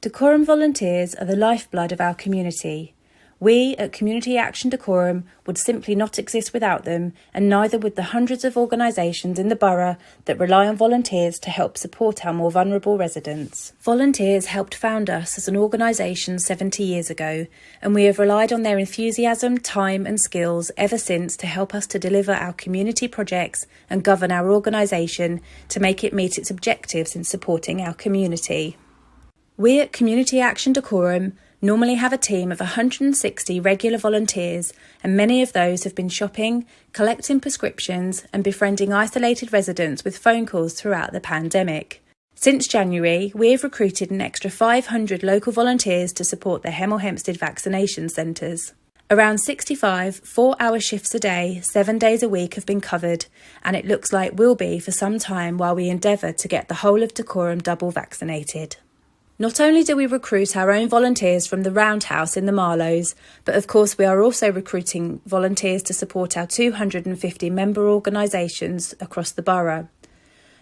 Dacorum volunteers are the lifeblood of our community. We at Community Action Dacorum would simply not exist without them, and neither would the hundreds of organisations in the borough that rely on volunteers to help support our more vulnerable residents. Volunteers helped found us as an organisation 70 years ago, and we have relied on their enthusiasm, time and skills ever since to help us to deliver our community projects and govern our organisation to make it meet its objectives in supporting our community. We at Community Action Dacorum normally have a team of 160 regular volunteers, and many of those have been shopping, collecting prescriptions and befriending isolated residents with phone calls throughout the pandemic. Since January, we have recruited an extra 500 local volunteers to support the Hemel Hempstead vaccination centres. Around 65 4-hour shifts a day, 7 days a week have been covered, and it looks like will be for some time while we endeavour to get the whole of Dacorum double vaccinated. Not only do we recruit our own volunteers from the Roundhouse in the Marlows, but of course we are also recruiting volunteers to support our 250 member organisations across the borough.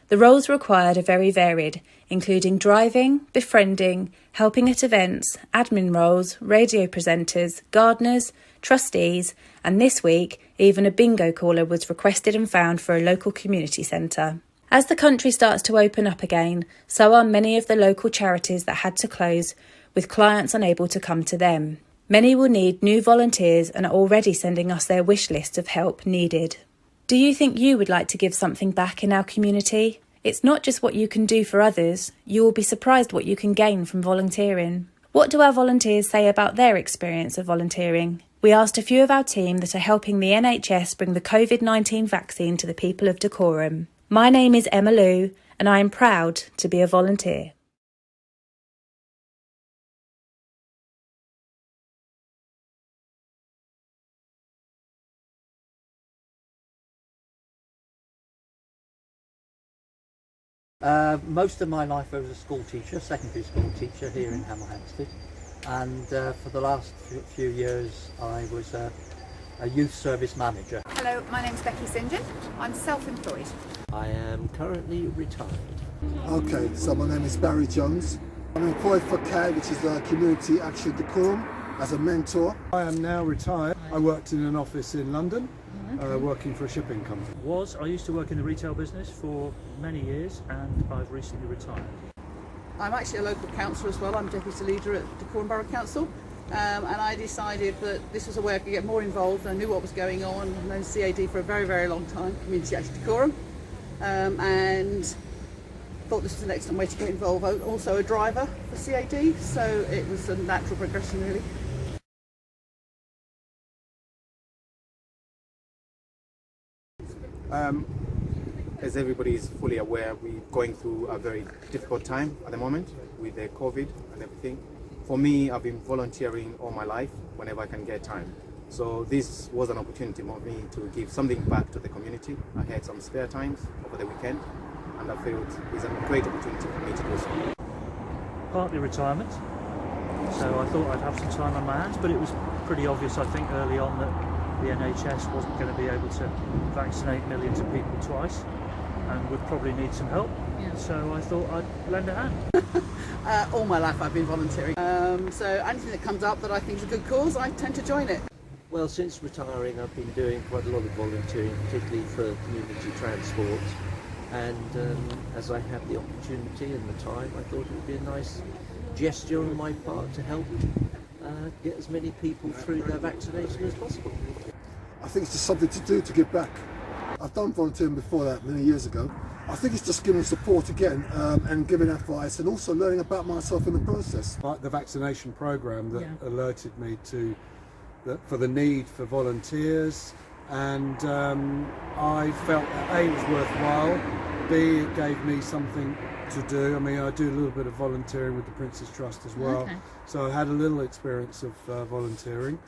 The roles required are very varied, including driving, befriending, helping at events, admin roles, radio presenters, gardeners, trustees, and this week even a bingo caller was requested and found for a local community centre. As the country starts to open up again, so are many of the local charities that had to close, with clients unable to come to them. Many will need new volunteers and are already sending us their wish list of help needed. Do you think you would like to give something back in our community? It's not just what you can do for others, you will be surprised what you can gain from volunteering. What do our volunteers say about their experience of volunteering? We asked a few of our team that are helping the NHS bring the COVID-19 vaccine to the people of Dacorum. My name is Emma Lou, and I am proud to be a volunteer. Most of my life I was a school teacher, secondary school teacher here in Hemel Hempstead, and for the last few years I was a youth service manager. Hello, my name's Becky St John. I'm self-employed. I am currently retired. Okay, so my name is Barry Jones. I'm employed for CAD, which is the Community Action Dacorum, as a mentor. I am now retired. I worked in an office in London, working for a shipping company. I used to work in the retail business for many years, and I've recently retired. I'm actually a local councillor as well. I'm deputy leader at Dacorum Borough Council, and I decided that this was a way I could get more involved. I knew what was going on. I've known CAD for a very, very long time, Community Action Dacorum, and thought this was an excellent way to get involved. I'm also a driver for CAD, so it was a natural progression really. As everybody is fully aware, we're going through a very difficult time at the moment with the COVID and everything. For me, I've been volunteering all my life whenever I can get time. So this was an opportunity for me to give something back to the community. I had some spare times over the weekend, and I felt it's a great opportunity for me to do so. Partly retirement, so I thought I'd have some time on my hands, but it was pretty obvious, I think, early on that the NHS wasn't going to be able to vaccinate millions of people twice and would probably need some help. Yeah. So I thought I'd lend a hand. All my life I've been volunteering, so anything that comes up that I think is a good cause, I tend to join it. Well, since retiring I've been doing quite a lot of volunteering, particularly for community transport, and as I had the opportunity and the time, I thought it would be a nice gesture on my part to help get as many people through their vaccination as possible. I think it's just something to do to give back. I've done volunteering before that many years ago. I think it's just giving support again and giving advice and also learning about myself in the process. Like the vaccination programme that alerted me to for the need for volunteers, and I felt that A, it was worthwhile, B, it gave me something to do. I mean, I do a little bit of volunteering with the Prince's Trust as well, so I had a little experience of volunteering,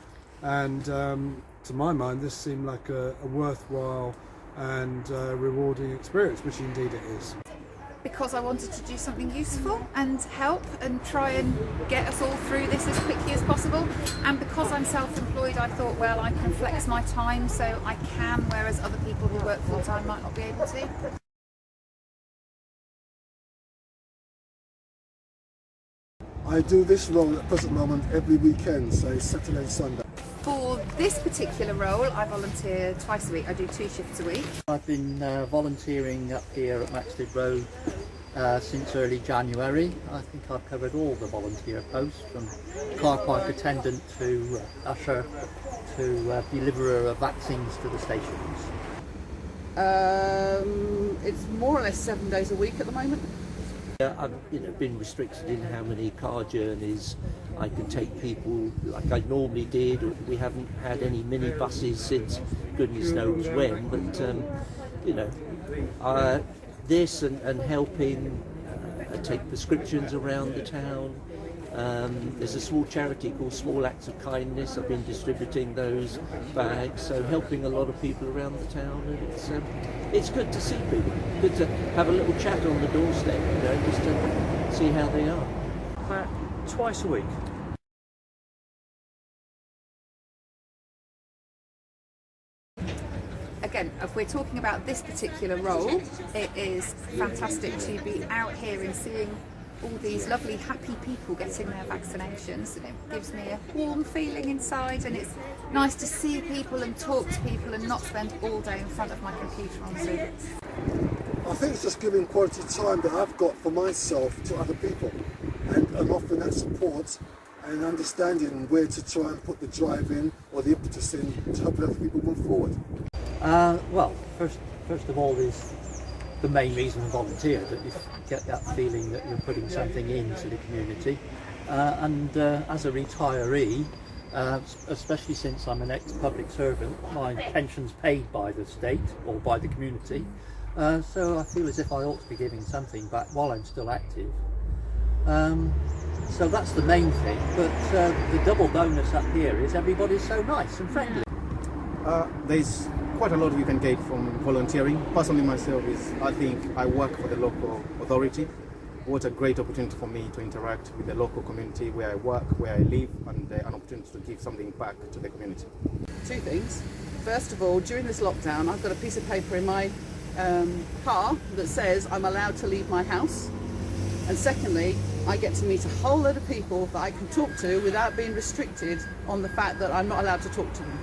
and to my mind this seemed like a worthwhile and rewarding experience, which indeed it is. Because I wanted to do something useful and help and try and get us all through this as quickly as possible, and because I'm self-employed I thought, well, I can flex my time so I can, whereas other people who work full-time might not be able to. I do this role at the present moment every weekend, so Saturday and Sunday. For this particular role, I volunteer twice a week. I do 2 shifts a week. I've been volunteering up here at Maxted Road since early January. I think I've covered all the volunteer posts, from car park attendant to usher to deliverer of vaccines to the stations. It's more or less 7 days a week at the moment. I've been restricted in how many car journeys I can take people like I normally did. We haven't had any minibuses since goodness knows when, but this and helping take prescriptions around the town. There's a small charity called Small Acts of Kindness. I've been distributing those bags, so helping a lot of people around the town, and it's good to see people. Good to have a little chat on the doorstep, just to see how they are. About twice a week. Again, if we're talking about this particular role, it is fantastic to be out here and seeing all these lovely happy people getting their vaccinations, and it gives me a warm feeling inside, and it's nice to see people and talk to people and not spend all day in front of my computer on Zoom. I think it's just giving quality time that I've got for myself to other people, and offering that support and understanding where to try and put the drive in or the impetus in to help other people move forward. Well, first of all is the main reason to volunteer, that you get that feeling that you're putting something into the community. And as a retiree, especially since I'm an ex-public servant, my pension's paid by the state or by the community. So I feel as if I ought to be giving something back while I'm still active. So that's the main thing, but the double bonus up here is everybody's so nice and friendly. There's quite a lot you can get from volunteering. Personally myself, I think I work for the local authority. What a great opportunity for me to interact with the local community where I work, where I live, and an opportunity to give something back to the community. 2 things. First of all, during this lockdown, I've got a piece of paper in my car that says I'm allowed to leave my house. And secondly, I get to meet a whole load of people that I can talk to without being restricted on the fact that I'm not allowed to talk to them.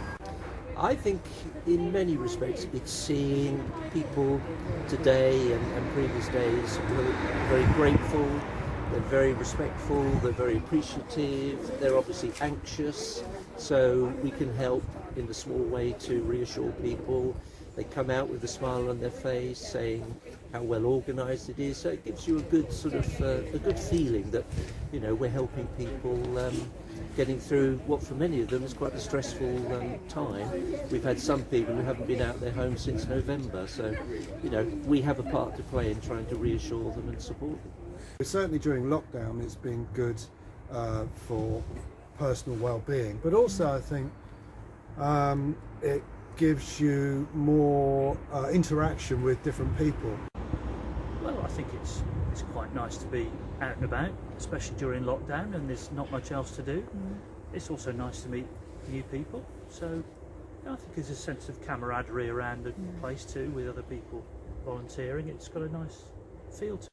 I think in many respects it's seeing people today and previous days who are very grateful, they're very respectful, they're very appreciative, they're obviously anxious, so we can help in a small way to reassure people. They come out with a smile on their face saying how well organised it is, so it gives you a good sort of a good feeling that we're helping people getting through what for many of them is quite a stressful time. We've had some people who haven't been out their homes since November, so we have a part to play in trying to reassure them and support them. Certainly during lockdown it's been good for personal well-being, but also I think it gives you more interaction with different people. Well, I think it's quite nice to be out and about, especially during lockdown and there's not much else to do. It's also nice to meet new people, so I think there's a sense of camaraderie around the place too, with other people volunteering. It's got a nice feel to it.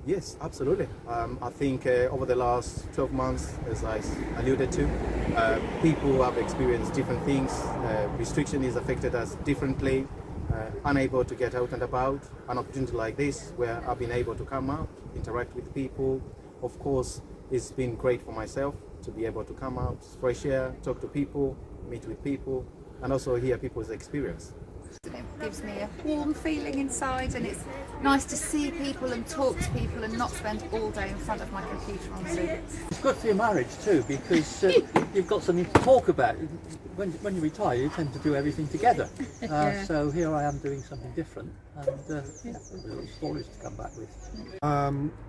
Yes, absolutely. I think over the last 12 months, as I alluded to, people have experienced different things. Restriction is affected us differently, unable to get out and about. An opportunity like this, where I've been able to come out, interact with people. Of course, it's been great for myself to be able to come out, fresh air, talk to people, meet with people, and also hear people's experience. It gives me a warm feeling inside, and it's nice to see people and talk to people and not spend all day in front of my computer on Zoom. It's good for your marriage too, because you've got something to talk about. When you retire, you tend to do everything together. So here I am doing something different, and little stories to come back with.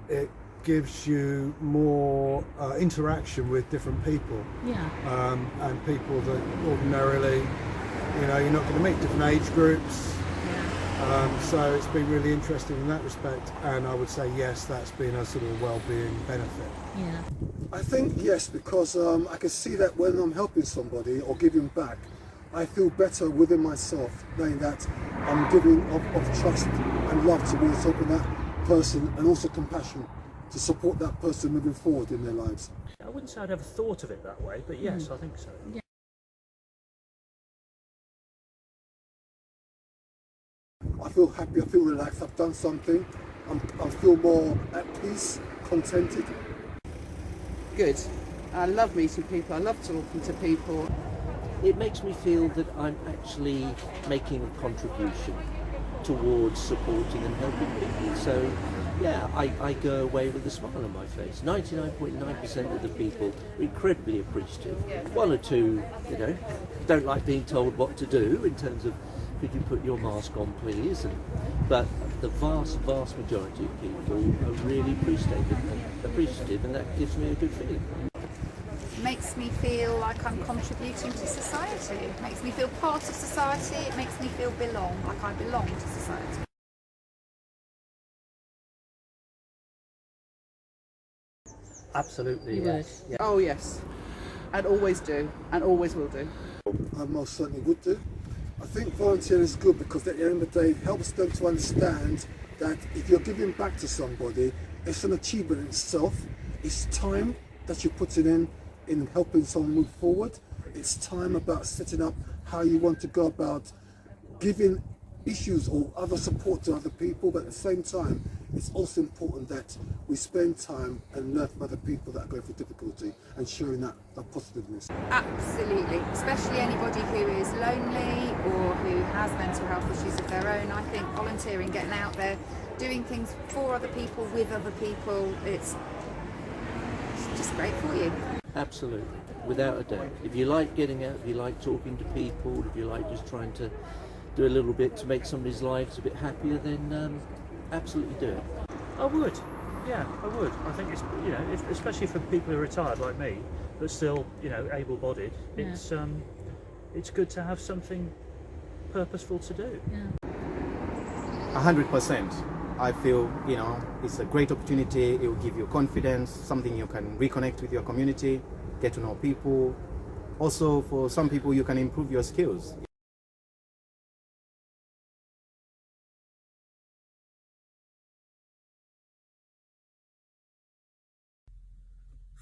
It gives you more interaction with different people, and people that ordinarily you're not going to meet, different age groups. So it's been really interesting in that respect, and I would say yes, that's been a sort of well-being benefit. I think yes, because I can see that when I'm helping somebody or giving back, I feel better within myself, knowing that I'm giving of trust and love to really open that person, and also compassion to support that person moving forward in their lives. I wouldn't say I'd ever thought of it that way, but yes, I think so. Yeah. I feel happy, I feel relaxed, I've done something, I feel more at peace, contented. Good. I love meeting people, I love talking to people. It makes me feel that I'm actually making a contribution towards supporting and helping people. So yeah, I go away with a smile on my face. 99.9% of the people are incredibly appreciative. One or two, don't like being told what to do in terms of, could you put your mask on please? But the vast majority of people are really appreciative, and that gives me a good feeling. Makes me feel like I'm contributing to society. It makes me feel part of society. It makes me feel like I belong to society. Absolutely, You yes. would. Yeah. Oh yes, and always do, and always will do. I most certainly would do. I think volunteering is good because at the end of the day it helps them to understand that if you're giving back to somebody, it's an achievement in itself. It's time that you're putting in helping someone move forward. It's time about setting up how you want to go about giving issues or other support to other people, but at the same time it's also important that we spend time and learn from other people that are going through difficulty and showing that positiveness. Absolutely, especially anybody who is lonely or who has mental health issues of their own. I think volunteering, getting out there, doing things for other people, with other people, it's just great for you. Absolutely, without a doubt. If you like getting out, if you like talking to people, if you like just trying to do a little bit to make somebody's lives a bit happier, then absolutely do it. I would. Yeah, I would. I think it's, especially for people who are retired like me, but still, able-bodied, it's good to have something purposeful to do. 100%. I feel, it's a great opportunity. It will give you confidence, something you can reconnect with your community, get to know people. Also, for some people, you can improve your skills.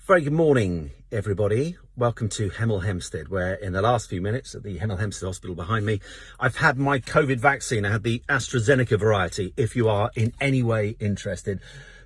Very good morning, everybody. Welcome to Hemel Hempstead, where in the last few minutes at the Hemel Hempstead Hospital behind me, I've had my COVID vaccine. I had the AstraZeneca variety, if you are in any way interested.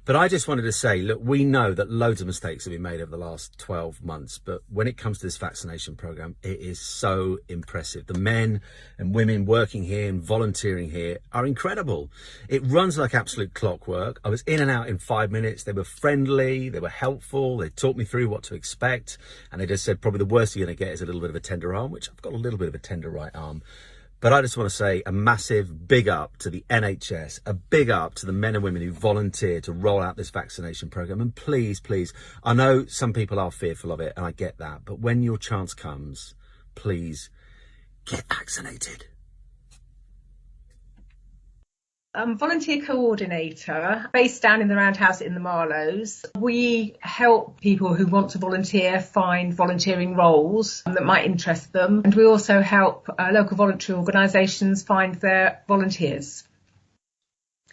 But I just wanted to say, look, we know that loads of mistakes have been made over the last 12 months. But when it comes to this vaccination program, it is so impressive. The men and women working here and volunteering here are incredible. It runs like absolute clockwork. I was in and out in 5 minutes. They were friendly. They were helpful. They taught me through what to expect. And they just said probably the worst you're going to get is a little bit of a tender arm, which I've got a little bit of a tender right arm. But I just want to say a massive big up to the NHS, a big up to the men and women who volunteer to roll out this vaccination programme. And please, please, I know some people are fearful of it, and I get that. But when your chance comes, please get vaccinated. Volunteer coordinator based down in the Roundhouse in the Marlows. We help people who want to volunteer find volunteering roles that might interest them, and we also help local voluntary organisations find their volunteers.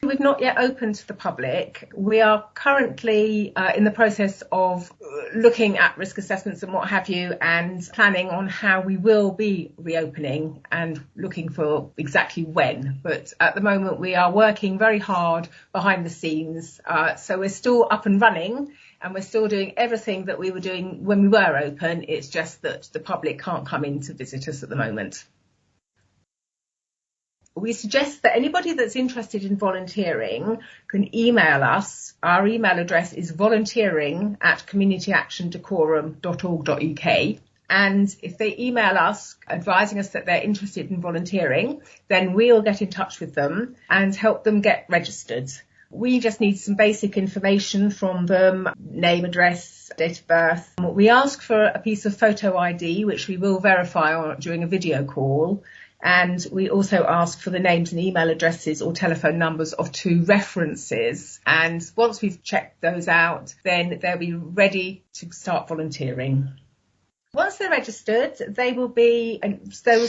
We've not yet opened to the public. We are currently in the process of looking at risk assessments and what have you, and planning on how we will be reopening and looking for exactly when. But at the moment we are working very hard behind the scenes. So we're still up and running and we're still doing everything that we were doing when we were open. It's just that the public can't come in to visit us at the moment. We suggest that anybody that's interested in volunteering can email us. Our email address is volunteering@communityactiondacorum.org.uk. And if they email us advising us that they're interested in volunteering, then we'll get in touch with them and help them get registered. We just need some basic information from them, name, address, date of birth. We ask for a piece of photo ID, which we will verify during a video call. And we also ask for the names and email addresses or telephone numbers of 2 references. And once we've checked those out, then they'll be ready to start volunteering. Once they're registered, they will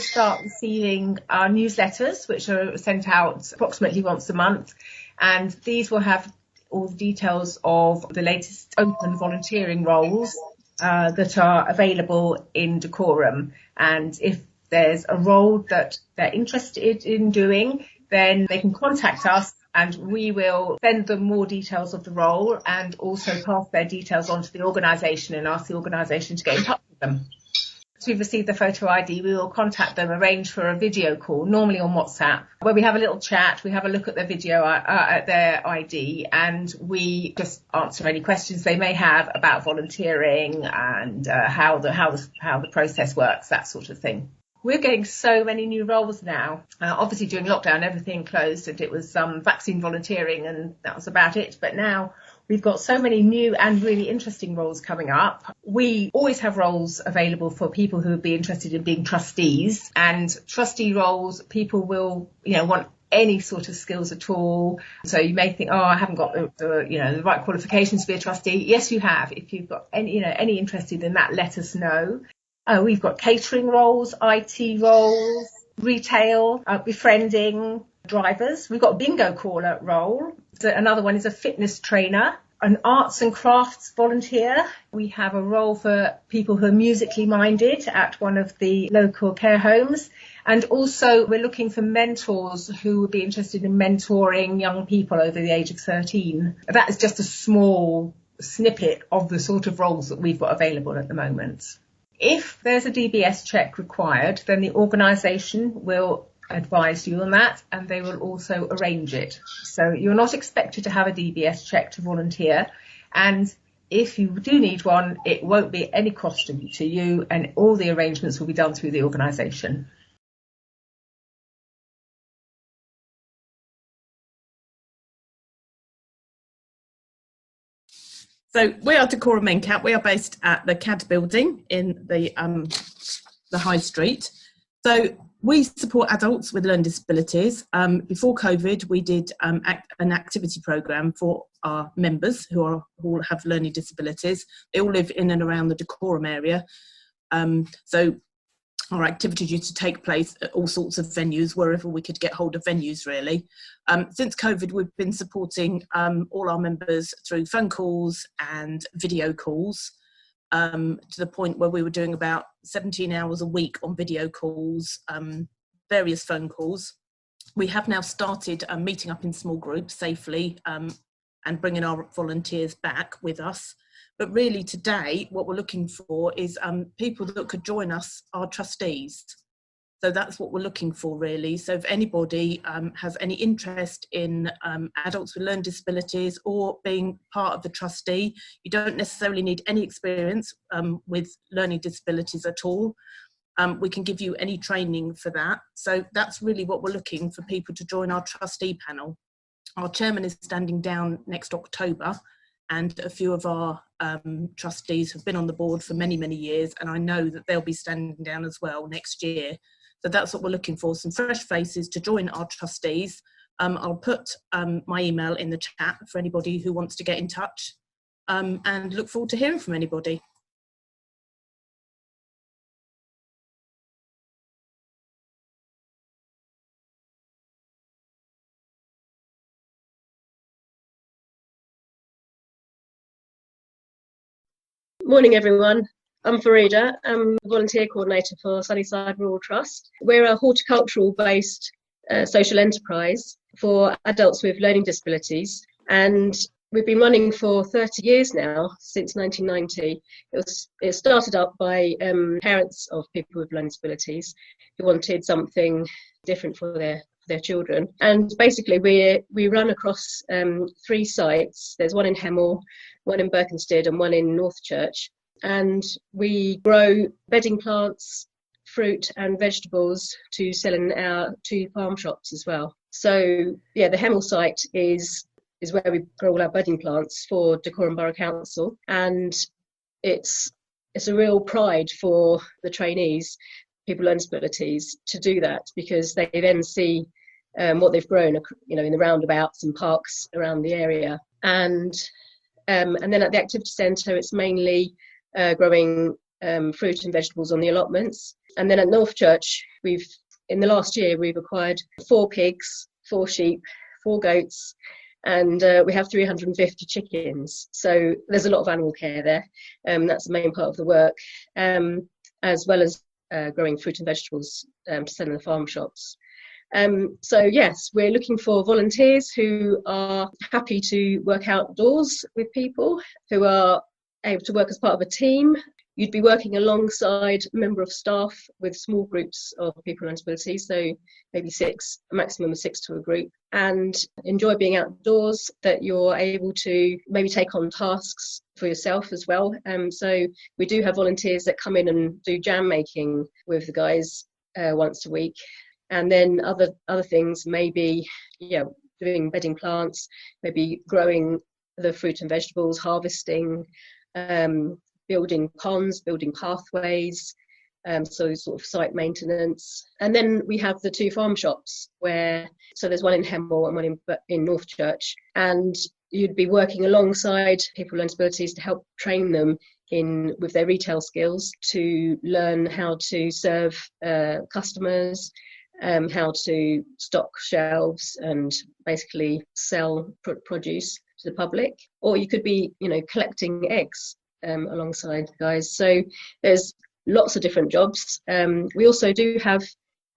start receiving our newsletters, which are sent out approximately once a month, and these will have all the details of the latest open volunteering roles that are available in Dacorum. And if there's a role that they're interested in doing, then they can contact us and we will send them more details of the role and also pass their details on to the organisation and ask the organisation to get in touch with them. Once we've received the photo ID, we will contact them, arrange for a video call, normally on WhatsApp, where we have a little chat, we have a look at their video, at their ID, and we just answer any questions they may have about volunteering and how the process works, that sort of thing. We're getting so many new roles now. Obviously, during lockdown, everything closed and it was vaccine volunteering and that was about it. But now we've got so many new and really interesting roles coming up. We always have roles available for people who would be interested in being trustees. And trustee roles, people will, want any sort of skills at all. So you may think, I haven't got the right qualifications to be a trustee. Yes, you have. If you've got any interested in that, let us know. We've got catering roles, IT roles, retail, befriending, drivers. We've got a bingo caller role. So another one is a fitness trainer, an arts and crafts volunteer. We have a role for people who are musically minded at one of the local care homes. And also we're looking for mentors who would be interested in mentoring young people over the age of 13. That is just a small snippet of the sort of roles that we've got available at the moment. If there's a DBS check required, then the organisation will advise you on that and they will also arrange it. So you're not expected to have a DBS check to volunteer, and if you do need one, it won't be any cost to you and all the arrangements will be done through the organisation. So we are Dacorum Main Camp. We are based at the CAD building in the High Street. So we support adults with learning disabilities. Before COVID, we did an activity programme for our members who all have learning disabilities. They all live in and around the Dacorum area. So our activities used to take place at all sorts of venues, wherever we could get hold of venues, really. Since COVID, we've been supporting all our members through phone calls and video calls, to the point where we were doing about 17 hours a week on video calls, various phone calls. We have now started meeting up in small groups safely and bringing our volunteers back with us. But really today, what we're looking for is people that could join us, our trustees. So that's what we're looking for, really. So if anybody has any interest in adults with learning disabilities or being part of the trustee, you don't necessarily need any experience with learning disabilities at all. We can give you any training for that. So that's really what we're looking for, people to join our trustee panel. Our chairman is standing down next October, and a few of our trustees have been on the board for many, many years, and I know that they'll be standing down as well next year. So that's what we're looking for, some fresh faces to join our trustees. I'll put my email in the chat for anybody who wants to get in touch, and look forward to hearing from anybody. Morning everyone, I'm Farida. I'm a volunteer coordinator for Sunnyside Rural Trust. We're a horticultural based social enterprise for adults with learning disabilities, and we've been running for 30 years now, since 1990. It started up by parents of people with learning disabilities who wanted something different for their children. And basically we run across 3 sites. There's one in Hemel, one in Berkhamsted and one in Northchurch. And we grow bedding plants, fruit and vegetables to sell in our 2 farm shops as well. So yeah, the Hemel site is where we grow all our bedding plants for Dacorum Borough Council. And it's a real pride for the trainees, people with learning disabilities, to do that, because they then see what they've grown, in the roundabouts and parks around the area. And then at the activity centre, it's mainly growing fruit and vegetables on the allotments. And then at North Church, in the last year, we've acquired 4 pigs, 4 sheep, 4 goats, and we have 350 chickens. So there's a lot of animal care there. That's the main part of the work, as well as growing fruit and vegetables to sell in the farm shops. So yes, we're looking for volunteers who are happy to work outdoors with people, who are able to work as part of a team. You'd be working alongside a member of staff with small groups of people with disabilities, so maybe 6, a maximum of 6 to a group, and enjoy being outdoors, that you're able to maybe take on tasks for yourself as well. So we do have volunteers that come in and do jam making with the guys once a week. And then other things, maybe doing bedding plants, maybe growing the fruit and vegetables, harvesting, building ponds, building pathways, so sort of site maintenance. And then we have the 2 farm shops so there's one in Hemel and one in North Church, and you'd be working alongside people with disabilities to help train them with their retail skills, to learn how to serve customers, how to stock shelves and basically sell produce to the public. Or you could be, collecting eggs alongside guys. So there's lots of different jobs. We also do have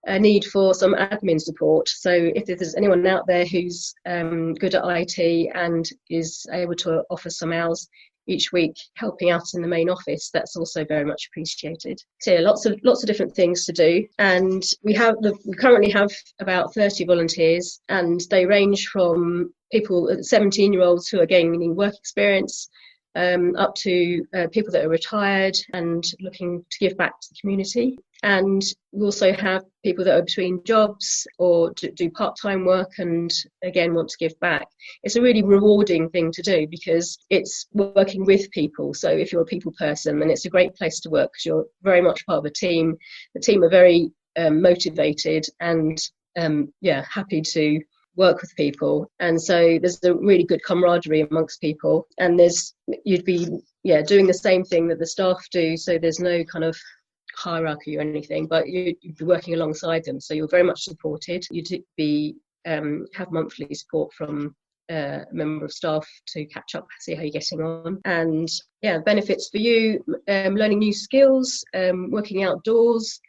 a need for some admin support. So if there's anyone out there who's good at IT and is able to offer some hours each week helping out in the main office, that's also very much appreciated. So yeah, lots of different things to do. And we currently have about 30 volunteers, and they range from people, 17-year-olds who are gaining work experience, up to people that are retired and looking to give back to the community. And we also have people that are between jobs or do part-time work and again want to give back. It's a really rewarding thing to do because it's working with people. So if you're a people person, then it's a great place to work because you're very much part of a team. The team are very motivated and happy to work with people, and so there's a really good camaraderie amongst people, and you'd be doing the same thing that the staff do, so there's no kind of hierarchy or anything, but you'd be working alongside them, so you're very much supported. You'd be have monthly support from a member of staff to catch up, see how you're getting on, and benefits for you, learning new skills, working outdoors,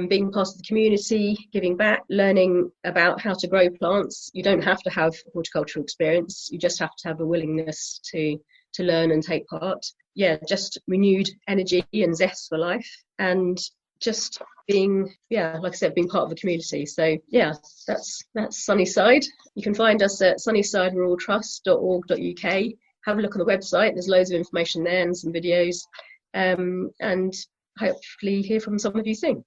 being part of the community, giving back, learning about how to grow plants. You don't have to have horticultural experience, you just have to have a willingness to learn and take part. Just renewed energy and zest for life, and just being, like I said, being part of the community. So that's Sunnyside. You can find us at sunnysideruraltrust.org.uk. Have a look on the website, there's loads of information there and some videos, and hopefully hear from some of you soon.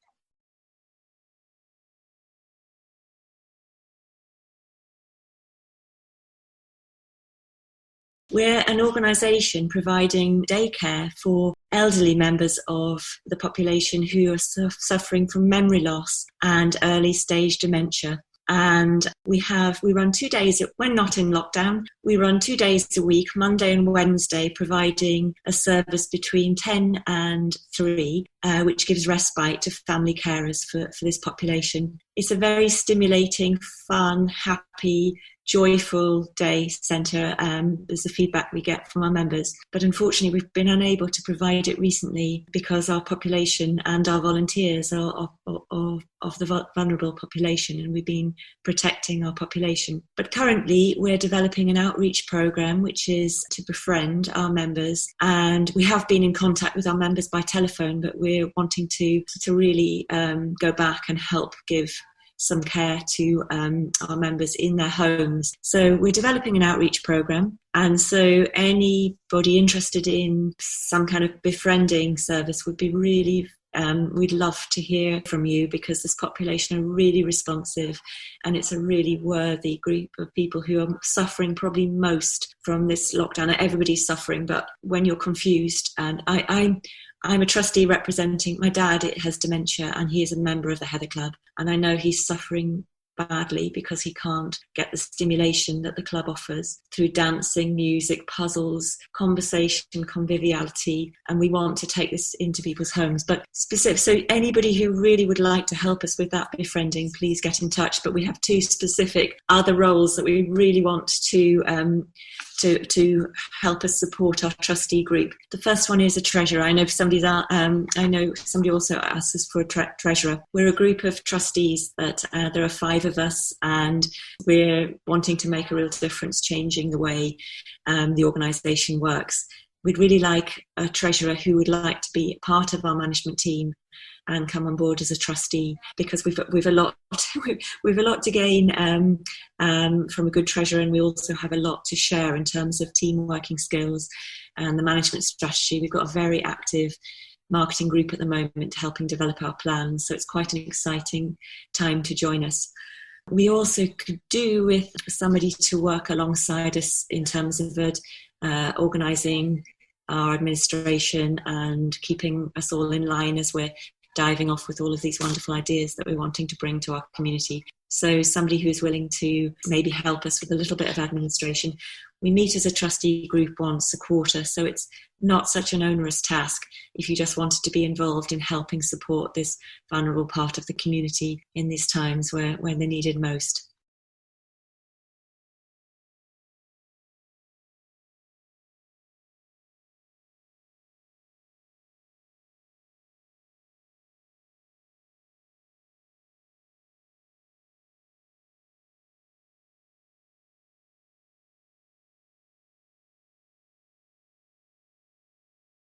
We're an organisation providing daycare for elderly members of the population who are suffering from memory loss and early stage dementia. And we run 2 days, when not in lockdown, we run 2 days a week, Monday and Wednesday, providing a service between 10 and 3, which gives respite to family carers for this population. It's a very stimulating, fun, happy, joyful day centre. There's the feedback we get from our members, but unfortunately we've been unable to provide it recently because our population and our volunteers are of the vulnerable population, and we've been protecting our population. But currently we're developing an outreach programme which is to befriend our members, and we have been in contact with our members by telephone, but we're wanting to really go back and help give some care to our members in their homes. So we're developing an outreach programme, and so anybody interested in some kind of befriending service would be really we'd love to hear from you, because this population are really responsive, and it's a really worthy group of people who are suffering probably most from this lockdown. Everybody's suffering, but when you're confused, and I'm a trustee representing, my dad has dementia and he is a member of the Heather Club, and I know he's suffering badly because he can't get the stimulation that the club offers through dancing, music, puzzles, conversation, conviviality, and we want to take this into people's homes. But specific, so anybody who really would like to help us with that befriending, please get in touch. But we have 2 specific other roles that we really want to help us support our trustee group. The first one is a treasurer. I know somebody also asked us for a treasurer. We're a group of trustees that there are 5 of us, and we're wanting to make a real difference, changing the way the organisation works. We'd really like a treasurer who would like to be part of our management team and come on board as a trustee, because we've a lot to gain from a good treasurer, and we also have a lot to share in terms of team working skills and the management strategy. We've got a very active marketing group at the moment helping develop our plans, so it's quite an exciting time to join us. We also could do with somebody to work alongside us in terms of organising our administration and keeping us all in line as we're diving off with all of these wonderful ideas that we're wanting to bring to our community. So somebody who's willing to maybe help us with a little bit of administration. We meet as a trustee group once a quarter, so it's not such an onerous task if you just wanted to be involved in helping support this vulnerable part of the community in these times where they're needed most.